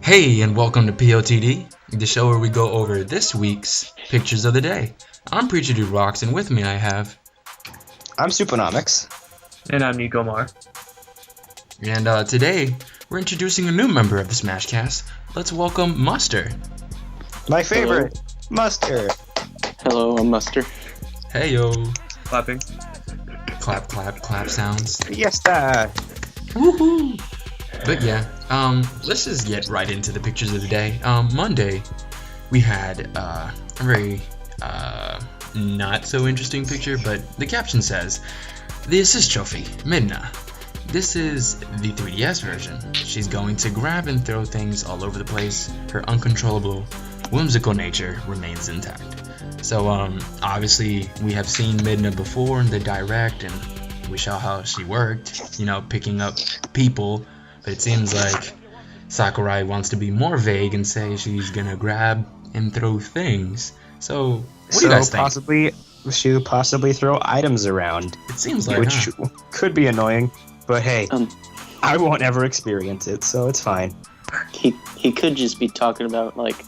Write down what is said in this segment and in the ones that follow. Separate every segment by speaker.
Speaker 1: Hey, and welcome to POTD, the show where we go over this week's pictures of the day. I'm Preacher Dude Rocks, and with me I have...
Speaker 2: I'm Suponomics.
Speaker 3: And I'm Nico Mar.
Speaker 1: And today, we're introducing a new member of the Smashcast. Let's welcome Muster.
Speaker 2: My favorite, Muster.
Speaker 4: Hello, I'm Muster.
Speaker 1: Hey yo.
Speaker 3: Clapping.
Speaker 1: Clap, clap, clap sounds.
Speaker 2: Fiesta.
Speaker 1: Woohoo! But yeah, let's just get right into the pictures of the day. Monday, we had a very not so interesting picture, but the caption says, "The assist trophy, Midna. This is the 3DS version. She's going to grab and throw things all over the place. Her uncontrollable, whimsical nature remains intact." So obviously we have seen Midna before in the direct, and we saw how she worked, picking up people. But it seems like Sakurai wants to be more vague and say she's gonna grab and throw things. So what do you guys think?
Speaker 2: She'll possibly throw items around.
Speaker 1: It seems like,
Speaker 2: which could be annoying, but hey, I won't ever experience it, so it's fine.
Speaker 4: He could just be talking about like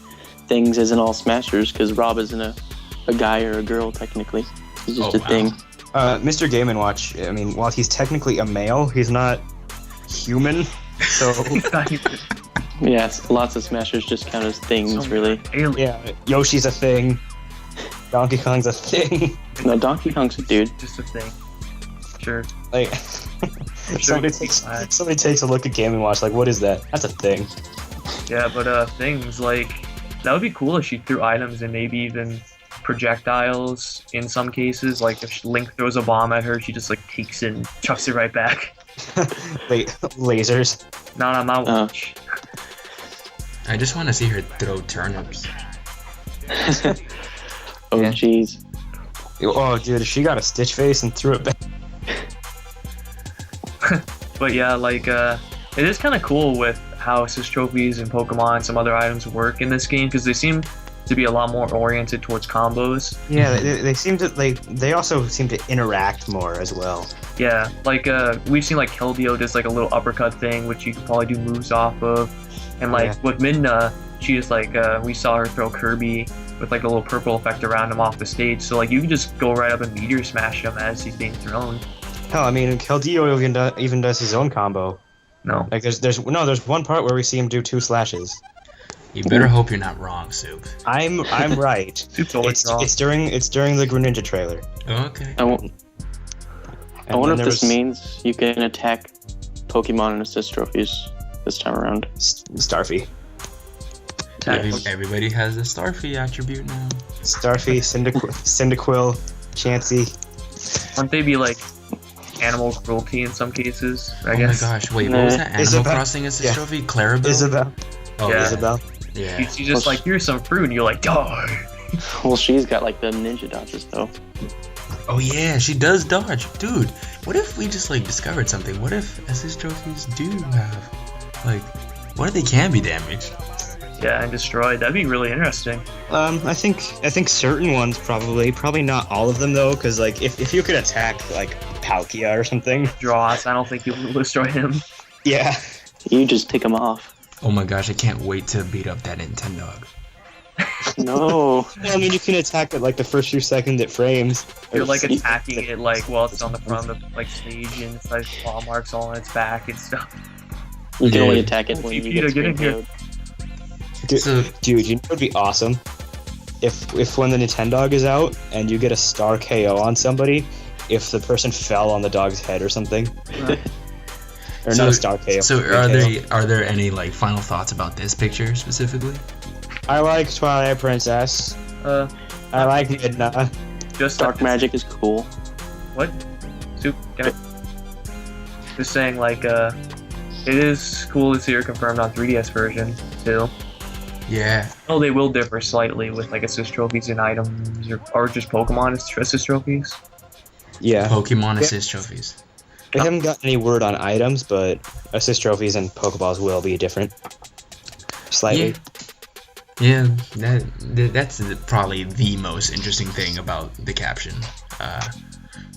Speaker 4: things as in all Smashers, because Rob isn't a guy or a girl technically. He's just a thing.
Speaker 2: Mr. Game & Watch, I mean, while he's technically a male, he's not human. So
Speaker 4: yes, lots of Smashers just count as things, really.
Speaker 2: Yeah, Yoshi's a thing. Donkey Kong's a thing.
Speaker 4: No, Donkey Kong's a dude.
Speaker 3: Just a thing. Sure.
Speaker 2: Like, somebody takes a look at Game & Watch, like, what is that? That's a thing.
Speaker 3: Yeah, but things, like, that would be cool if she threw items and maybe even projectiles in some cases. Like, if Link throws a bomb at her, she just, like, takes it and chucks it right back.
Speaker 2: Wait, lasers?
Speaker 3: Not on my watch.
Speaker 1: I just want to see her throw turnips.
Speaker 4: Oh jeez.
Speaker 2: Oh dude, she got a Stitch face and threw it back.
Speaker 3: But yeah, like, it is kind of cool with how assist trophies and Pokemon and some other items work in this game, because they seem to be a lot more oriented towards combos.
Speaker 2: Yeah, they seem to, like, they also seem to interact more as well.
Speaker 3: Yeah, like, we've seen, like, Keldeo does, like, a little uppercut thing, which you can probably do moves off of. And, like, with Midna, she just, like, we saw her throw Kirby with, like, a little purple effect around him off the stage. So, like, you can just go right up and meteor smash him as he's being thrown.
Speaker 2: Hell, I mean, Keldeo even does his own combo.
Speaker 3: No.
Speaker 2: Like, there's one part where we see him do 2 slashes.
Speaker 1: You better hope you're not wrong, Soup.
Speaker 2: I'm right.
Speaker 3: Soup's always wrong.
Speaker 2: It's during the Greninja trailer.
Speaker 1: Okay.
Speaker 4: I wonder if this means you can attack Pokemon and assist trophies this time around.
Speaker 2: Starfy.
Speaker 1: Everybody has a Starfy attribute now.
Speaker 2: Starfy, Cyndaquil, Chansey.
Speaker 3: Wouldn't they be, like, animal cruelty in some cases, I guess?
Speaker 1: Oh my gosh, wait, what was that? Animal
Speaker 2: Isabelle.
Speaker 1: Crossing assist trophy? Clarabelle?
Speaker 2: Isabelle.
Speaker 1: Oh,
Speaker 3: Yeah.
Speaker 2: Isabelle.
Speaker 1: Yeah.
Speaker 3: You just, like, here's some fruit, and you're like, die!
Speaker 4: Well, she's got like the ninja dodges though.
Speaker 1: Oh yeah, she does dodge. Dude, what if we just, like, discovered something? What if assist trophies do have, like, what if they can be damaged?
Speaker 3: Yeah, and destroyed. That'd be really interesting.
Speaker 2: I think certain ones probably not all of them though, because like if you could attack like Palkia or something.
Speaker 3: Dross, I don't think you will destroy him.
Speaker 2: Yeah.
Speaker 4: You just pick them off.
Speaker 1: Oh my gosh, I can't wait to beat up that Nintendo.
Speaker 4: No.
Speaker 2: Well, I mean, you can attack it like the first few seconds it frames.
Speaker 3: You're like attacking it like while it's on the front of the like stage and it's like claw marks all on its back and stuff.
Speaker 4: You can
Speaker 1: Yeah.
Speaker 4: only attack it when you
Speaker 3: Peter, get in here.
Speaker 2: Dude, you know what would be awesome? If when the Nintendog is out and you get a star KO on somebody, if the person fell on the dog's head or something. Or not a star KO.
Speaker 1: So are there any, like, final thoughts about this picture specifically?
Speaker 2: I like Twilight Princess. I like Midna.
Speaker 3: Just
Speaker 4: Dark magic is cool.
Speaker 3: What? Soup? Can I... Just saying, like, it is cool to see her confirmed on 3DS version too.
Speaker 1: Yeah.
Speaker 3: Oh, they will differ slightly with like assist trophies and items, or just Pokemon assist trophies.
Speaker 2: Yeah.
Speaker 1: Pokemon assist trophies.
Speaker 2: We haven't gotten any word on items, but assist trophies and Pokeballs will be different. Slightly.
Speaker 1: Yeah, that's probably the most interesting thing about the caption.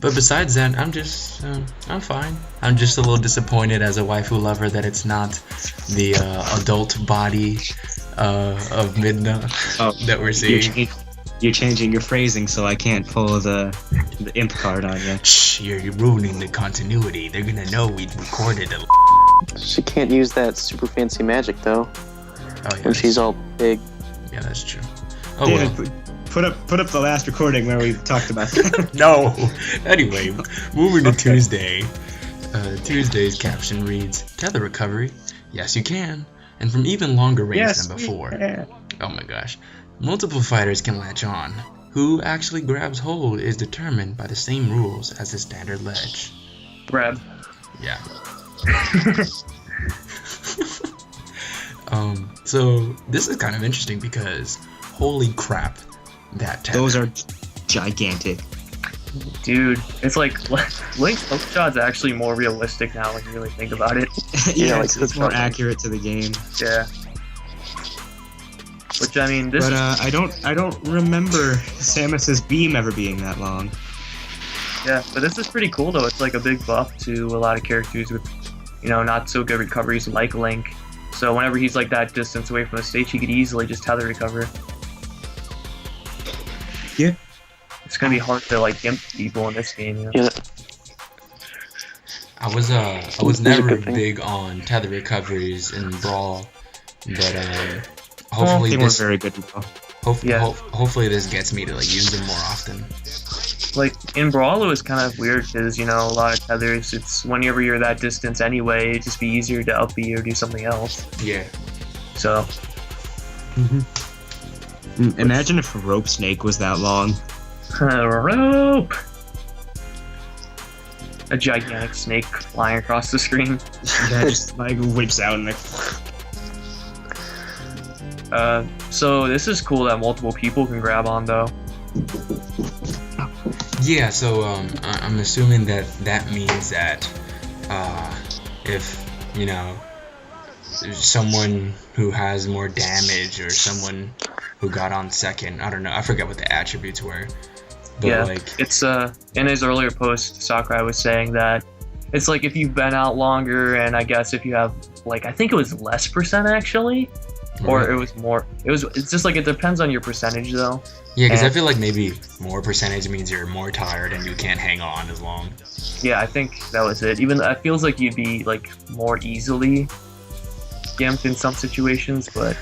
Speaker 1: But besides that, I'm fine. I'm just a little disappointed as a waifu lover that it's not the adult body of Midna that we're seeing.
Speaker 2: You're changing your phrasing so I can't pull the imp card on you.
Speaker 1: Shh, you're ruining the continuity. They're gonna know we recorded it.
Speaker 4: She can't use that super fancy magic though.
Speaker 1: Oh, yeah,
Speaker 4: when she's all big.
Speaker 1: Yeah, that's true. Oh
Speaker 2: David,
Speaker 1: well.
Speaker 2: Put up the last recording where we talked about that.
Speaker 1: No. Anyway, moving to Tuesday. Tuesday's caption reads, "Tether recovery. Yes, you can, and from even longer range than before."
Speaker 2: Yeah.
Speaker 1: Oh my gosh. Multiple fighters can latch on. Who actually grabs hold is determined by the same rules as the standard ledge.
Speaker 3: Grab.
Speaker 1: Yeah. So this is kind of interesting because holy crap, that tether.
Speaker 2: Those are gigantic.
Speaker 3: Dude, it's like Link's hook shot's actually more realistic now when you really think about it.
Speaker 2: Yeah,
Speaker 4: like
Speaker 2: it's more accurate to the game.
Speaker 3: Yeah. Which I mean, this.
Speaker 2: But I don't remember Samus's beam ever being that long.
Speaker 3: Yeah, but this is pretty cool though. It's like a big buff to a lot of characters with, not so good recoveries like Link. So whenever he's like that distance away from the stage, he could easily just tether recover.
Speaker 2: Yeah.
Speaker 3: It's gonna be hard to like gimp people in this game.
Speaker 4: Yeah.
Speaker 1: I was never big on tether recoveries in Brawl, but hopefully
Speaker 2: they
Speaker 1: this
Speaker 2: weren't very good at all.
Speaker 1: hopefully this gets me to like use them more often.
Speaker 3: Like in Brawl, it was kind of weird because a lot of tethers. It's whenever you're that distance anyway, it'd just be easier to up B or do something else.
Speaker 1: Yeah.
Speaker 3: So.
Speaker 2: Imagine if a rope snake was that long.
Speaker 3: Rope. A gigantic snake flying across the screen.
Speaker 2: That just like whips out and like.
Speaker 3: So this is cool that multiple people can grab on though.
Speaker 1: Yeah, so I'm assuming that means that if someone who has more damage or someone who got on second, I don't know, I forget what the attributes were. But
Speaker 3: yeah, it's in his earlier post, Sakurai was saying that it's like if you've been out longer, and I guess if you have like I think it was less percent actually. Or it was more. It's just like it depends on your percentage, though.
Speaker 1: Yeah, because I feel like maybe more percentage means you're more tired and you can't hang on as long.
Speaker 3: Yeah, I think that was it. Even it feels like you'd be like more easily gimped in some situations, but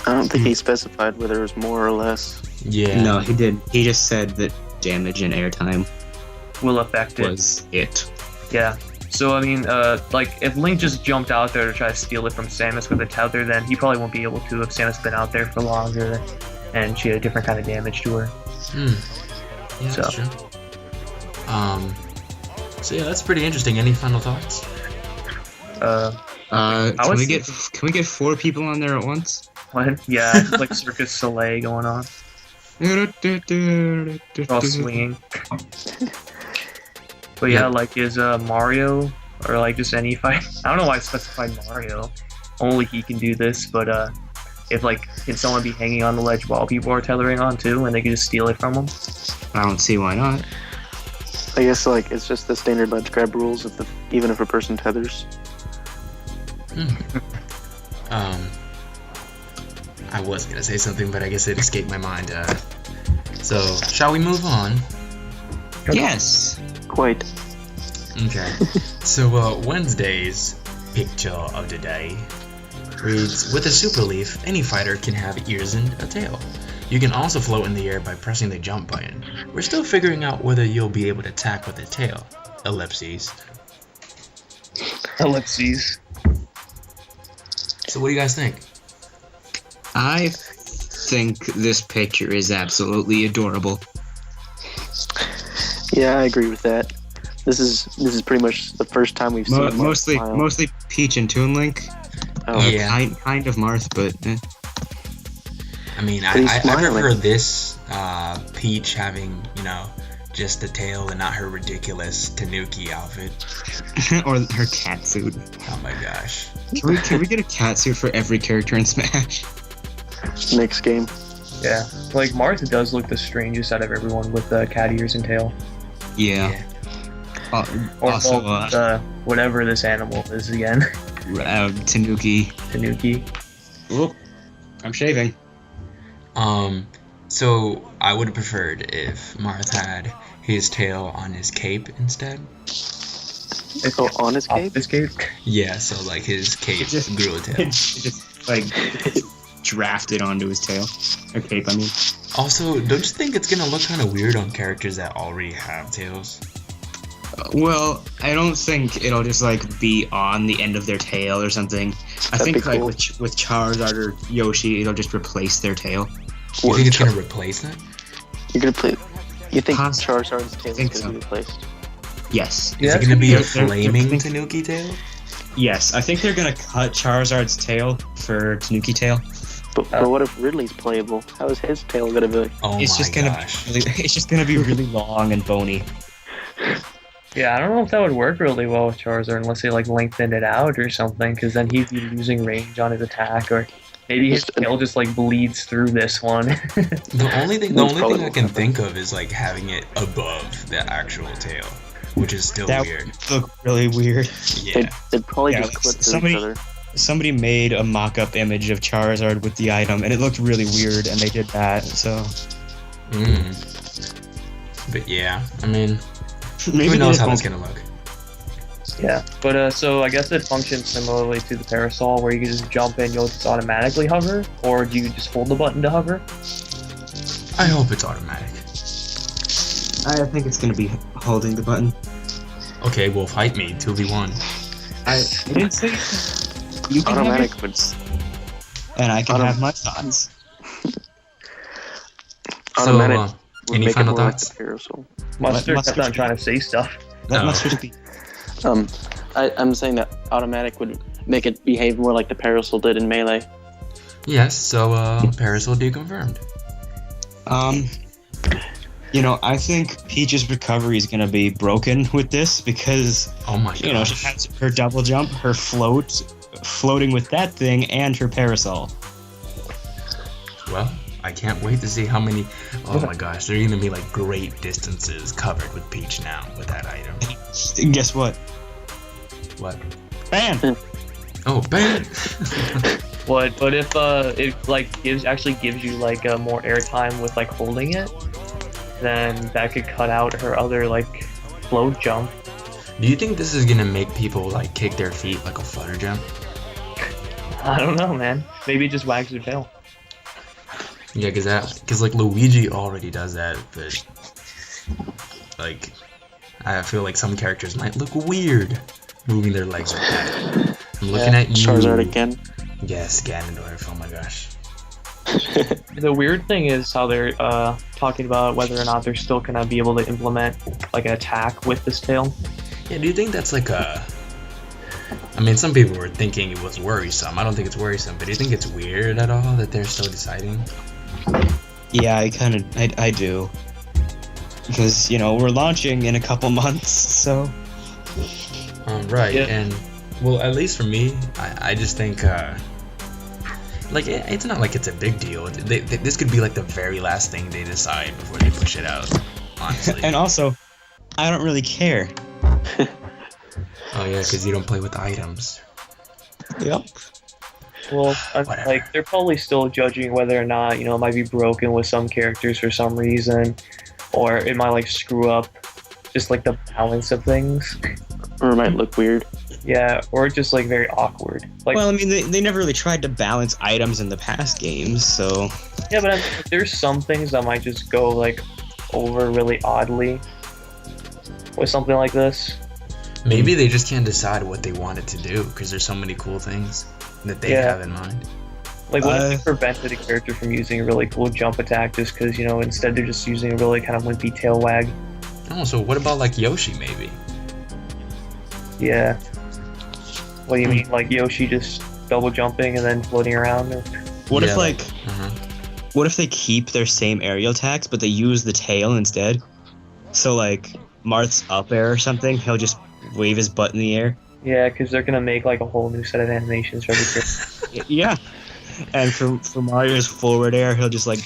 Speaker 4: I don't think he specified whether it was more or less.
Speaker 1: Yeah.
Speaker 2: No, he did. He just said that damage and airtime
Speaker 3: will affect
Speaker 2: was it.
Speaker 3: Yeah. So, I mean, like, if Link just jumped out there to try to steal it from Samus with a tether, then he probably won't be able to if Samus had been out there for longer and she had a different kind of damage to her.
Speaker 1: Yeah, that's true. So yeah, that's pretty interesting. Any final thoughts?
Speaker 2: Can we get 4 people on there at once?
Speaker 3: What? Yeah, it's like Circus Soleil going on. All swinging. But yeah, like is Mario or like just any fight. I don't know why I specified Mario. Only he can do this, but if like can someone be hanging on the ledge while people are tethering on too, and they can just steal it from them?
Speaker 2: I don't see why not.
Speaker 4: I guess like it's just the standard ledge grab rules even if a person tethers.
Speaker 1: I was gonna say something, but I guess it escaped my mind. So shall we move on?
Speaker 2: Yes.
Speaker 4: Quite.
Speaker 1: Okay. So Wednesday's picture of the day reads, with a super leaf, any fighter can have ears and a tail. You can also float in the air by pressing the jump button. We're still figuring out whether you'll be able to attack with a tail. Ellipses.
Speaker 3: Ellipses.
Speaker 1: So what do you guys think?
Speaker 2: I think this picture is absolutely adorable.
Speaker 4: Yeah, I agree with that. This is pretty much the first time we've seen
Speaker 2: mostly Peach and Toon Link.
Speaker 4: Oh,
Speaker 1: yeah.
Speaker 2: Kind of Marth, but
Speaker 1: I mean, I prefer this Peach having, just the tail and not her ridiculous Tanuki outfit.
Speaker 2: Or her cat suit.
Speaker 1: Oh my gosh.
Speaker 2: Can we get a cat suit for every character in Smash?
Speaker 4: Next game.
Speaker 3: Yeah, like Martha does look the strangest out of everyone with the cat ears and tail.
Speaker 2: Yeah. Also,
Speaker 3: whatever this animal is again.
Speaker 2: Tanuki.
Speaker 3: Tanuki.
Speaker 2: Oop, I'm shaving.
Speaker 1: So I would have preferred if Marth had his tail on his cape instead.
Speaker 4: Oh, on his cape?
Speaker 3: His cape?
Speaker 1: Yeah, so like his cape grew a tail.
Speaker 2: It just like drafted onto his tail. Or cape, I mean.
Speaker 1: Also, don't you think it's gonna look kind of weird on characters that already have tails?
Speaker 2: Well, I don't think it'll just like be on the end of their tail or something. I
Speaker 4: That'd
Speaker 2: think
Speaker 4: be
Speaker 2: like
Speaker 4: cool.
Speaker 2: with Charizard or Yoshi, it'll just replace their tail.
Speaker 1: You think it's gonna replace that?
Speaker 4: You're gonna play. You think
Speaker 2: Possibly.
Speaker 4: Charizard's tail is
Speaker 2: think
Speaker 4: gonna
Speaker 2: so.
Speaker 4: be replaced?
Speaker 2: Yes.
Speaker 1: Is it gonna be a flaming Tanuki tail?
Speaker 2: Yes, I think they're gonna cut Charizard's tail for Tanuki tail.
Speaker 4: But what if Ridley's playable? How is his tail gonna be?
Speaker 1: Oh
Speaker 2: It's
Speaker 1: my
Speaker 2: just
Speaker 1: gosh.
Speaker 2: it's just gonna be really long and bony.
Speaker 3: Yeah, I don't know if that would work really well with Charizard unless they like lengthened it out or something, because then he'd be losing range on his attack, or maybe his tail just like bleeds through this one.
Speaker 1: The only thing
Speaker 4: probably
Speaker 1: I can think of is like having it above the actual tail, which is still
Speaker 2: That
Speaker 1: weird.
Speaker 2: would look really weird.
Speaker 1: Yeah.
Speaker 4: They'd probably
Speaker 2: Yeah,
Speaker 4: just clip to
Speaker 2: somebody-
Speaker 4: each other.
Speaker 2: Somebody made a mock-up image of Charizard with the item, and it looked really weird, and they did that. So
Speaker 1: But yeah, I mean,
Speaker 2: maybe
Speaker 1: who
Speaker 2: they
Speaker 1: knows
Speaker 2: just
Speaker 1: how
Speaker 2: won't-
Speaker 1: that's gonna look?
Speaker 3: Yeah, but so I guess it functions similarly to the parasol, where you can just jump in, you'll just automatically hover, or do you just hold the button to hover?
Speaker 1: I hope it's automatic.
Speaker 2: I think it's gonna be holding the button.
Speaker 1: Okay, well, fight me 2v1.
Speaker 2: I didn't say you can
Speaker 4: Automatic
Speaker 2: have
Speaker 4: would.
Speaker 2: it, and I can have my thoughts.
Speaker 4: Automatic
Speaker 1: So,
Speaker 4: would
Speaker 1: any
Speaker 4: make
Speaker 1: final
Speaker 4: it more like
Speaker 1: thoughts?
Speaker 4: the parasol.
Speaker 3: Mustard
Speaker 2: Mustard-
Speaker 3: kept on trying to say stuff.
Speaker 2: That
Speaker 1: No.
Speaker 2: must just be.
Speaker 4: I'm saying that automatic would make it behave more like the parasol did in Melee.
Speaker 1: Yes, so Parasol deconfirmed.
Speaker 2: I think Peach's recovery is gonna be broken with this because
Speaker 1: Oh my gosh.
Speaker 2: she has her double jump, her floating with that thing, and her parasol.
Speaker 1: Well, I can't wait to see how many. Oh my gosh, there are gonna be like great distances covered with Peach now with that item.
Speaker 2: And guess what?
Speaker 1: What?
Speaker 2: Bam!
Speaker 1: Oh, bang!
Speaker 3: But if it like actually gives you like more airtime with like holding it, then that could cut out her other like float jump.
Speaker 1: Do you think this is gonna make people like kick their feet like a flutter jump?
Speaker 3: I don't know, man. Maybe it just wags their tail.
Speaker 1: Yeah, because like Luigi already does that, but like I feel like some characters might look weird moving their legs like that. I'm looking at you.
Speaker 4: Charizard again.
Speaker 1: Yes, Ganondorf. Oh my gosh.
Speaker 3: The weird thing is how they're talking about whether or not they're still gonna be able to implement like an attack with this tail.
Speaker 1: Yeah, do you think that's like a? I mean, some people were thinking it was worrisome. I don't think it's worrisome, but do you think it's weird at all that they're still deciding?
Speaker 2: Yeah, I do. Because, we're launching in a couple months, so.
Speaker 1: Right,
Speaker 3: Yeah.
Speaker 1: and well, at least for me, I just think like it's not like it's a big deal. This could be like the very last thing they decide before they push it out. Honestly.
Speaker 2: And also, I don't really care.
Speaker 1: Oh yeah, because you don't play with items.
Speaker 2: Yep.
Speaker 3: Well,
Speaker 1: Whatever.
Speaker 3: like they're probably still judging whether or not it might be broken with some characters for some reason, or it might like screw up just like the balance of things.
Speaker 4: Or it might look weird.
Speaker 3: Yeah, or just like very awkward. Like
Speaker 2: Well, I mean, they never really tried to balance items in the past games, so.
Speaker 3: yeah, but there's some things that might just go like over really oddly with something like this.
Speaker 1: Maybe they just can't decide what they want it to do because there's so many cool things that they
Speaker 3: Yeah.
Speaker 1: have in mind.
Speaker 3: Like what if they prevented a character from using a really cool jump attack just because instead they're just using a really kind of wimpy tail wag.
Speaker 1: Oh, so what about like Yoshi maybe?
Speaker 3: Yeah. What do you mean, like Yoshi just double jumping and then floating around? Or...
Speaker 2: What
Speaker 1: Yeah,
Speaker 2: if, like,
Speaker 1: Uh-huh.
Speaker 2: what if they keep their same aerial attacks, but they use the tail instead? So, like, Marth's up air or something, he'll just wave his butt in the air.
Speaker 3: Yeah, because they're gonna make like a whole new set of animations for every character.
Speaker 2: Yeah. And for Mario's forward air, he'll just, like,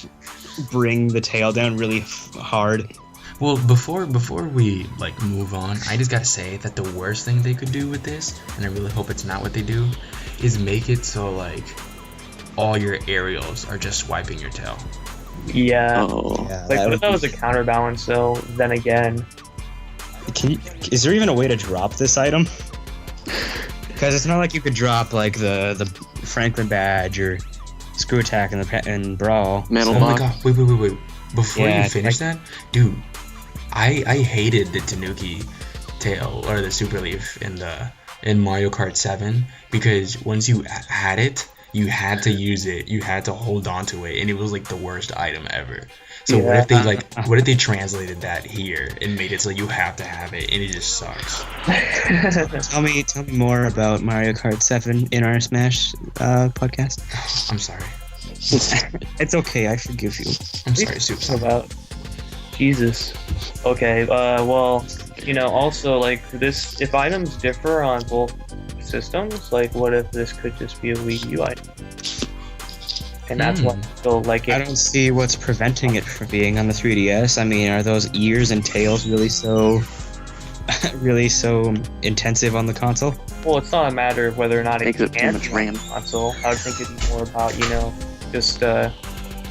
Speaker 2: bring the tail down really hard.
Speaker 1: Well, before we like move on, I just gotta say that the worst thing they could do with this, and I really hope it's not what they do, is make it so like all your aerials are just swiping your tail.
Speaker 3: Yeah.
Speaker 4: Oh.
Speaker 2: Yeah,
Speaker 3: Like, what if that was a counterbalance, though? Then again.
Speaker 2: Is there even a way to drop this item? Because it's not like you could drop like the Franklin badge or screw attack in Brawl.
Speaker 4: Metal
Speaker 1: Oh my
Speaker 4: box.
Speaker 1: god! Wait! Before
Speaker 2: Yeah,
Speaker 1: you finish that, dude, I hated the Tanuki tail or the Super Leaf in Mario Kart 7 because once you had it, you had to use it, you had to hold on to it, and it was like the worst item ever. So what if they translated that here and made it so you have to have it, and it just sucks?
Speaker 2: Tell me more about Mario Kart 7 in our Smash podcast.
Speaker 1: I'm sorry.
Speaker 2: It's okay, I forgive you.
Speaker 1: I'm sorry, Soup.
Speaker 3: About Jesus. Okay. Well, also like this. If items differ on both systems, like what if this could just be a Wii U item? And that's what I feel like.
Speaker 2: I don't see what's preventing it from being on the 3DS. I mean, are those ears and tails really so intensive on the console?
Speaker 3: Well, it's not a matter of whether or not it
Speaker 4: Takes up too
Speaker 3: can
Speaker 4: much
Speaker 3: be on
Speaker 4: RAM.
Speaker 3: the console. I would think it'd be more about just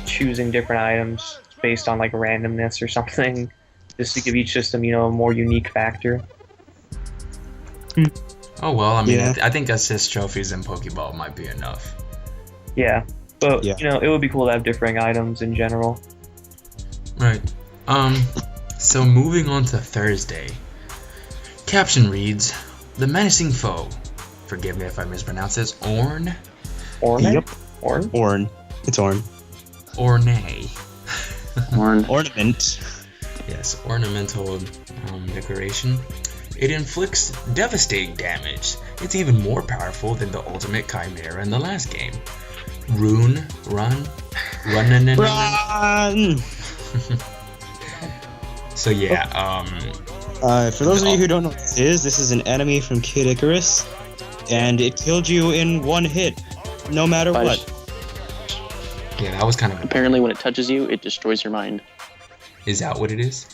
Speaker 3: choosing different items based on like randomness or something, just to give each system a more unique factor.
Speaker 1: Oh well, I mean,
Speaker 2: Yeah.
Speaker 1: I think assist trophies in Pokeball might be enough.
Speaker 3: Yeah, but
Speaker 2: Yeah.
Speaker 3: it would be cool to have differing items in general.
Speaker 1: Right. So moving on to Thursday. Caption reads, "The menacing foe." Forgive me if I mispronounce this. Orn?
Speaker 3: Orn?
Speaker 2: Yep.
Speaker 3: Orn?
Speaker 2: Orn. It's Orn.
Speaker 1: Ornay.
Speaker 2: Ornament.
Speaker 1: Yes, ornamental decoration. It inflicts devastating damage. It's even more powerful than the ultimate chimera in the last game. Run.
Speaker 2: Run!
Speaker 1: So yeah,
Speaker 2: For those of you who don't know what this is an enemy from Kid Icarus, and it killed you in one hit, no matter what.
Speaker 1: yeah, that was kind of.
Speaker 4: Apparently, when it touches you, it destroys your mind.
Speaker 1: Is that what it is?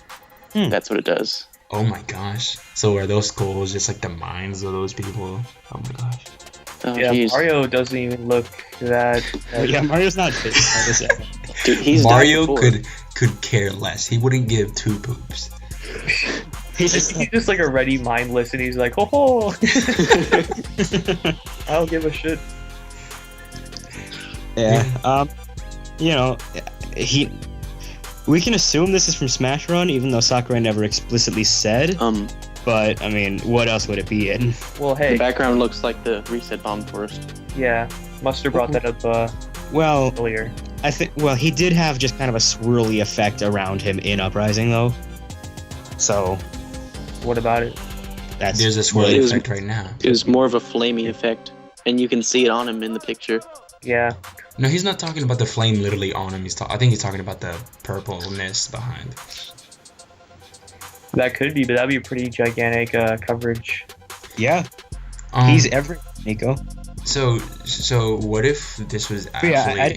Speaker 4: That's what it does.
Speaker 1: Oh my gosh. So are those skulls just like the minds of those people? Oh my gosh.
Speaker 4: Oh,
Speaker 3: Yeah,
Speaker 4: jeez.
Speaker 3: Mario doesn't even look that.
Speaker 2: Yeah, Mario's not fit by this end.
Speaker 4: Dude, he's
Speaker 1: Mario
Speaker 4: died before.
Speaker 1: could care less. He wouldn't give two poops.
Speaker 2: He's just
Speaker 3: He's just like already mindless, and he's like, "Oh, I don't give a shit."
Speaker 2: Yeah. We can assume this is from Smash Run, even though Sakurai never explicitly said. But I mean, what else would it be in?
Speaker 3: Well,
Speaker 4: The
Speaker 3: hey,
Speaker 4: background looks like the reset bomb forest.
Speaker 3: yeah, must have brought that up
Speaker 2: Well,
Speaker 3: earlier.
Speaker 2: I think. Well, he did have just kind of a swirly effect around him in Uprising, though. So
Speaker 3: What about it?
Speaker 2: that's
Speaker 1: There's a
Speaker 4: It
Speaker 1: swirly
Speaker 4: was-
Speaker 1: effect right now.
Speaker 4: It was more of a flamey effect, and you can see it on him in the picture.
Speaker 3: Yeah,
Speaker 1: No, he's not talking about the flame literally on him. I think he's talking about the purpleness behind.
Speaker 3: that could be, but that'd be a pretty gigantic coverage.
Speaker 2: Yeah, he's every Nico.
Speaker 1: So what if this was actually?
Speaker 2: Yeah,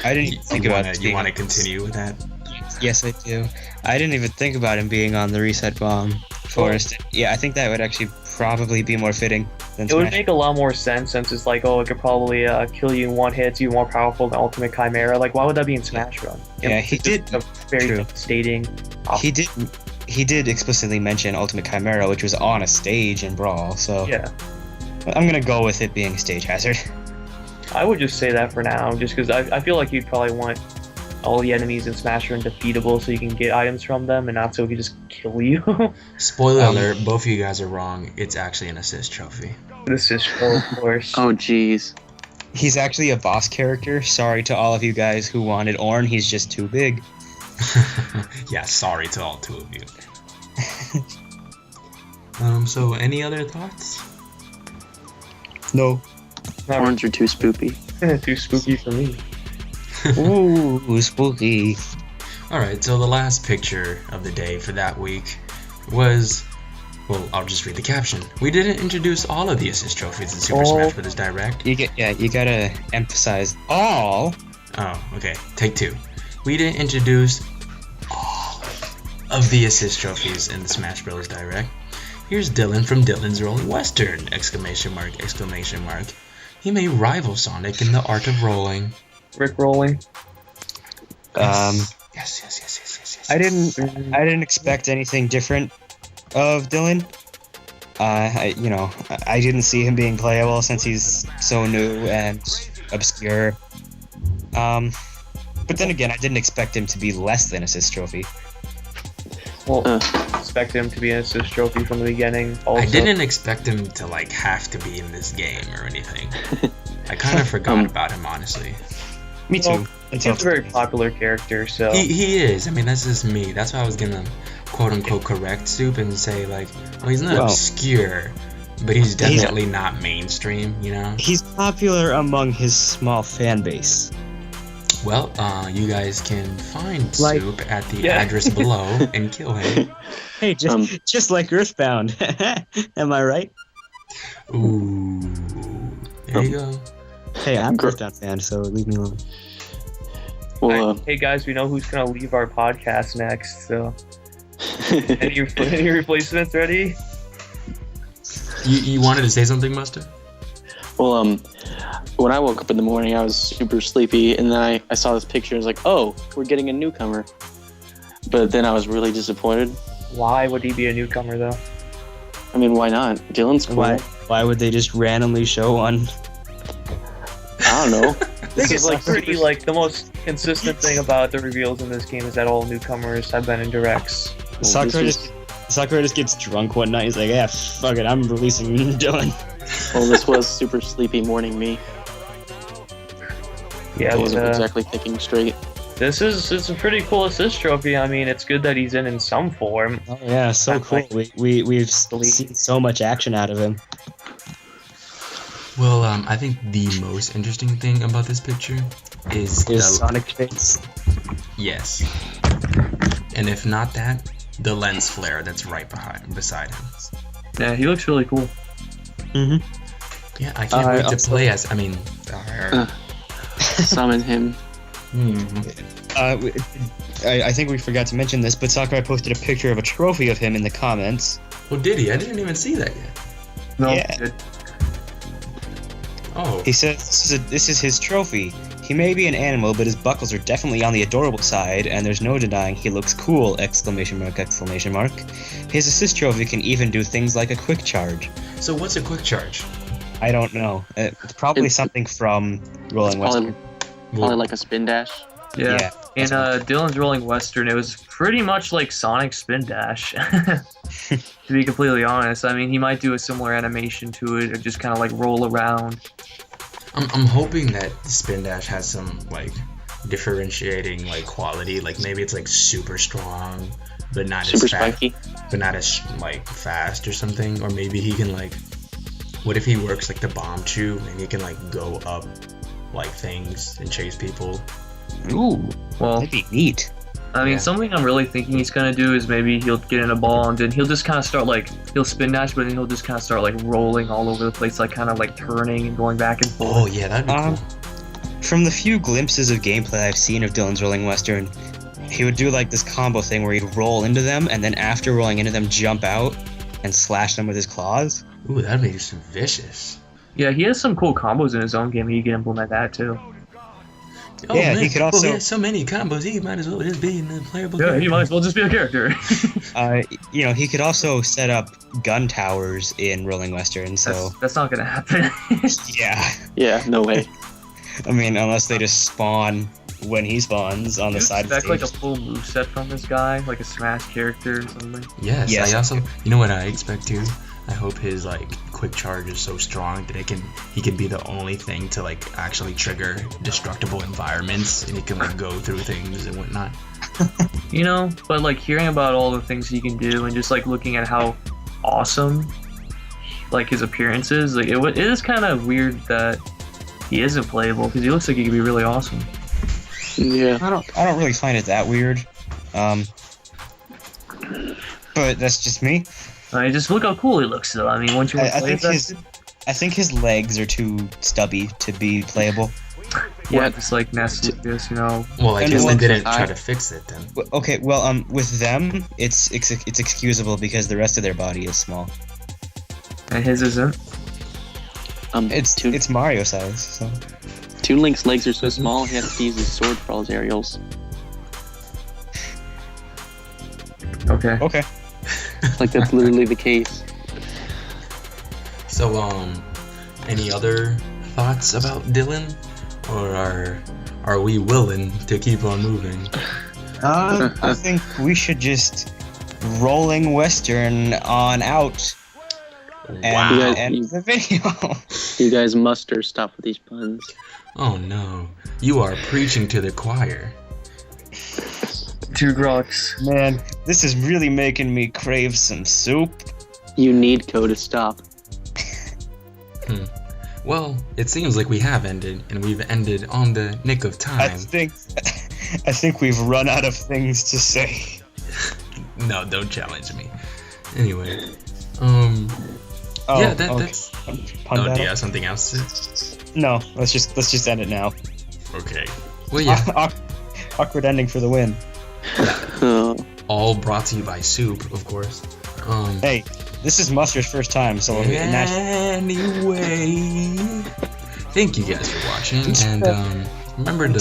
Speaker 2: I didn't even think about it.
Speaker 1: You want to continue with that?
Speaker 2: Yes, I do. I didn't even think about him being on the reset bomb forest. Yeah, I think that would actually probably be more fitting than
Speaker 3: It would
Speaker 2: Smash.
Speaker 3: make a lot more sense since it's like, it could probably kill you in one hit, it's even more powerful than Ultimate Chimera. Like, why would that be in Smash Run?
Speaker 2: Yeah,
Speaker 3: It's
Speaker 2: he
Speaker 3: just
Speaker 2: did-
Speaker 3: a very
Speaker 2: true.
Speaker 3: devastating.
Speaker 2: He did explicitly mention Ultimate Chimera, which was on a stage in Brawl. So
Speaker 3: Yeah,
Speaker 2: I'm gonna go with it being a stage hazard.
Speaker 3: I would just say that for now, just because I feel like you'd probably want all the enemies in Smash Run defeatable so you can get items from them, and not so it can just kill you.
Speaker 1: Spoiler alert: both of you guys are wrong. It's actually an assist trophy.
Speaker 3: This is true, of course.
Speaker 4: Oh, jeez.
Speaker 2: He's actually a boss character. Sorry to all of you guys who wanted Orn. He's just too big.
Speaker 1: Yeah, sorry to all two of you. So any other thoughts?
Speaker 2: No.
Speaker 3: Not
Speaker 4: Horns are too spoopy.
Speaker 3: too spooky for me.
Speaker 2: Ooh, spooky.
Speaker 1: Alright, so the last picture of the day for that week was... Well, I'll just read the caption. We didn't introduce all of the assist trophies in Super Smash Bros. Direct.
Speaker 2: You gotta emphasize all.
Speaker 1: Oh, okay. Take two. We didn't introduce all of the assist trophies in the Smash Bros. Direct. Here's Dillon from Dillon's Rolling Western! Exclamation mark, exclamation mark. He may rival Sonic in the art of rolling.
Speaker 3: Rick rolling.
Speaker 1: Yes.
Speaker 2: I didn't expect anything different of Dillon. I didn't see him being playable since he's so new and obscure. But then again, I didn't expect him to be less than assist trophy.
Speaker 3: Well, expect him to be an assist trophy from the beginning. Also.
Speaker 1: I didn't expect him to like have to be in this game or anything. I kind of forgot about him, honestly.
Speaker 2: Me too.
Speaker 3: Well, he's a very popular character, so
Speaker 1: he is. I mean, that's just me. That's why I was gonna quote unquote correct Soup and say like, well, he's not obscure, but he's definitely not mainstream. You know.
Speaker 2: He's popular among his small fan base.
Speaker 1: Well, you guys can find Soup at the address below and kill him.
Speaker 2: Hey, just like Earthbound. Am I right?
Speaker 1: Ooh. There you go.
Speaker 2: Hey, I'm a Earthbound fan, so leave me alone.
Speaker 4: Well,
Speaker 3: hey guys, we know who's gonna leave our podcast next. So, any replacements ready?
Speaker 1: You wanted to say something, Mustard?
Speaker 4: well, when I woke up in the morning, I was super sleepy, and then I saw this picture. I was like, "Oh, we're getting a newcomer." But then I was really disappointed.
Speaker 3: Why would he be a newcomer though?
Speaker 4: I mean, why not? Dillon's cool.
Speaker 2: Why would they just randomly show one?
Speaker 4: I don't know.
Speaker 3: This is like pretty like the most consistent thing about the reveals in this game is that all newcomers have been in directs.
Speaker 2: Sakura just gets drunk one night. He's like, "Yeah, fuck it, I'm releasing Dillon."
Speaker 4: Well, this was super sleepy morning me.
Speaker 3: Yeah,
Speaker 4: I wasn't exactly thinking straight.
Speaker 3: It's a pretty cool assist trophy. I mean, it's good that he's in some form.
Speaker 2: Oh yeah, so cool. We've seen so much action out of him.
Speaker 1: Well, I think the most interesting thing about this picture is
Speaker 2: Sonic face.
Speaker 1: Yes. And if not that, the lens flare that's right beside him.
Speaker 3: Yeah, he looks really cool.
Speaker 2: Mm-hmm.
Speaker 1: Yeah, I can't wait to play as. I mean,
Speaker 4: summon him.
Speaker 2: I think we forgot to mention this, but Sakurai posted a picture of a trophy of him in the comments.
Speaker 1: Well, did he? I didn't even see that yet.
Speaker 3: No.
Speaker 2: Yeah.
Speaker 1: Oh.
Speaker 2: He says this is his trophy. He may be an animal, but his buckles are definitely on the adorable side, and there's no denying he looks cool! Exclamation mark, exclamation mark. His assist trophy can even do things like a quick charge.
Speaker 1: So what's a quick charge?
Speaker 2: I don't know. It's probably something from Rolling Western.
Speaker 4: Probably like a spin dash.
Speaker 3: Yeah. In Dillon's Rolling Western, it was pretty much like Sonic's spin dash. To be completely honest, I mean, he might do a similar animation to it, or just kind of like roll around.
Speaker 1: I'm hoping that Spin Dash has some like differentiating like quality, like maybe it's like super strong, but not
Speaker 4: super
Speaker 1: as fast,
Speaker 4: spiky,
Speaker 1: but not as like fast or something. Or maybe he can like, what if he works like the bomb chew and he can like go up like things and chase people?
Speaker 2: Ooh,
Speaker 3: well,
Speaker 2: that'd be neat.
Speaker 3: I mean, something I'm really thinking he's gonna do is maybe he'll get in a ball and then he'll just kind of start like, he'll spin dash, but then he'll just kind of start like rolling all over the place, like kind of like turning and going back and forth.
Speaker 1: Oh yeah, that'd be cool.
Speaker 2: From the few glimpses of gameplay I've seen of Dillon's Rolling Western, he would do like this combo thing where he'd roll into them and then after rolling into them jump out and slash them with his claws.
Speaker 1: Ooh, that'd be some vicious.
Speaker 3: Yeah, he has some cool combos in his own game. He can implement that too.
Speaker 1: Oh,
Speaker 2: yeah,
Speaker 1: man.
Speaker 2: he could also.
Speaker 1: He has so many combos. He might as well just be in the playable.
Speaker 3: Yeah, he might as well just be a character.
Speaker 2: He could also set up gun towers in Rolling Western. So
Speaker 3: that's not gonna happen.
Speaker 2: Yeah.
Speaker 4: Yeah, no way.
Speaker 2: I mean, unless they just spawn when he spawns on the side of the
Speaker 3: stage.
Speaker 2: stage.
Speaker 3: Like a full moveset from this guy, like a Smash character or something.
Speaker 1: Yes. I also, you know what I expect too? I hope his like quick charge is so strong that he can be the only thing to like actually trigger destructible environments, and he can like go through things and whatnot.
Speaker 3: But like hearing about all the things he can do and just like looking at how awesome like his appearance is, like it is kind of weird that he isn't playable because he looks like he could be really awesome.
Speaker 4: Yeah.
Speaker 2: I don't really find it that weird. But that's just me.
Speaker 3: I mean, just look how cool he looks, though. I mean, once you
Speaker 2: I think his legs are too stubby to be playable.
Speaker 3: Yeah, just like mess with this, you know.
Speaker 1: Well, I
Speaker 2: And
Speaker 1: guess they
Speaker 2: what-
Speaker 1: didn't try to fix it then.
Speaker 2: Okay, well, with them, it's excusable because the rest of their body is small.
Speaker 3: And his isn't.
Speaker 2: It's Mario size, so.
Speaker 4: Toon Link's legs are so small, he has to use his sword for all his aerials.
Speaker 3: Okay.
Speaker 2: Okay.
Speaker 4: Like, that's literally the case.
Speaker 1: So, any other thoughts about Dillon? Or are we willing to keep on moving?
Speaker 2: I think we should just rolling western on out and
Speaker 1: Wow.
Speaker 2: end the video.
Speaker 4: You guys muster stop with these puns.
Speaker 1: Oh no, you are preaching to the choir.
Speaker 3: 2 rocks.
Speaker 2: Man, this is really making me crave some soup.
Speaker 4: You need Ko to stop.
Speaker 1: Well, it seems like we have ended, and we've ended on the nick of
Speaker 2: I
Speaker 1: time.
Speaker 2: think we've run out of things to say.
Speaker 1: No, don't challenge me. Anyway,
Speaker 2: Oh,
Speaker 1: yeah,
Speaker 2: okay.
Speaker 1: that's.
Speaker 2: Pun
Speaker 1: Oh, do
Speaker 2: battle?
Speaker 1: you have something else to?
Speaker 2: No, let's just end it now.
Speaker 1: Okay. Well, yeah.
Speaker 2: Awkward ending for the win.
Speaker 1: All brought to you by Soup, of course.
Speaker 2: Hey, this is Mustard's first time, so
Speaker 1: Anyway, thank you guys for watching, and remember to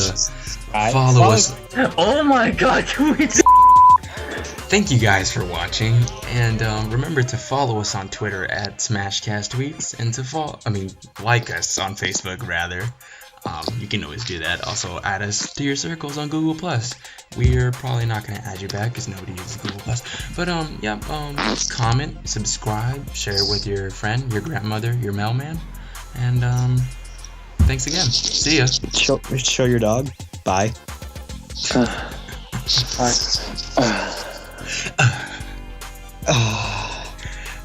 Speaker 1: follow us.
Speaker 3: Oh my god, can we
Speaker 1: Thank you guys for watching, and remember to follow us on Twitter at SmashCastTweets, and to like us on Facebook rather. You can always do that. Also, add us to your circles on Google+. We're probably not going to add you back because nobody uses Google+. But, comment, subscribe, share it with your friend, your grandmother, your mailman. And, thanks again. See ya.
Speaker 2: show your dog. Bye.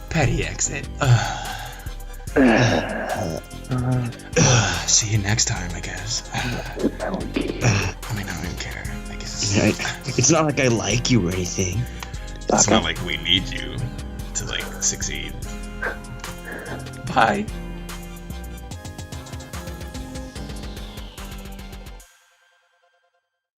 Speaker 1: Petty exit. See you next time, I guess. I mean, I don't even care. I guess.
Speaker 2: It's not like I like you or anything.
Speaker 1: It's not like we need you to, succeed. Bye.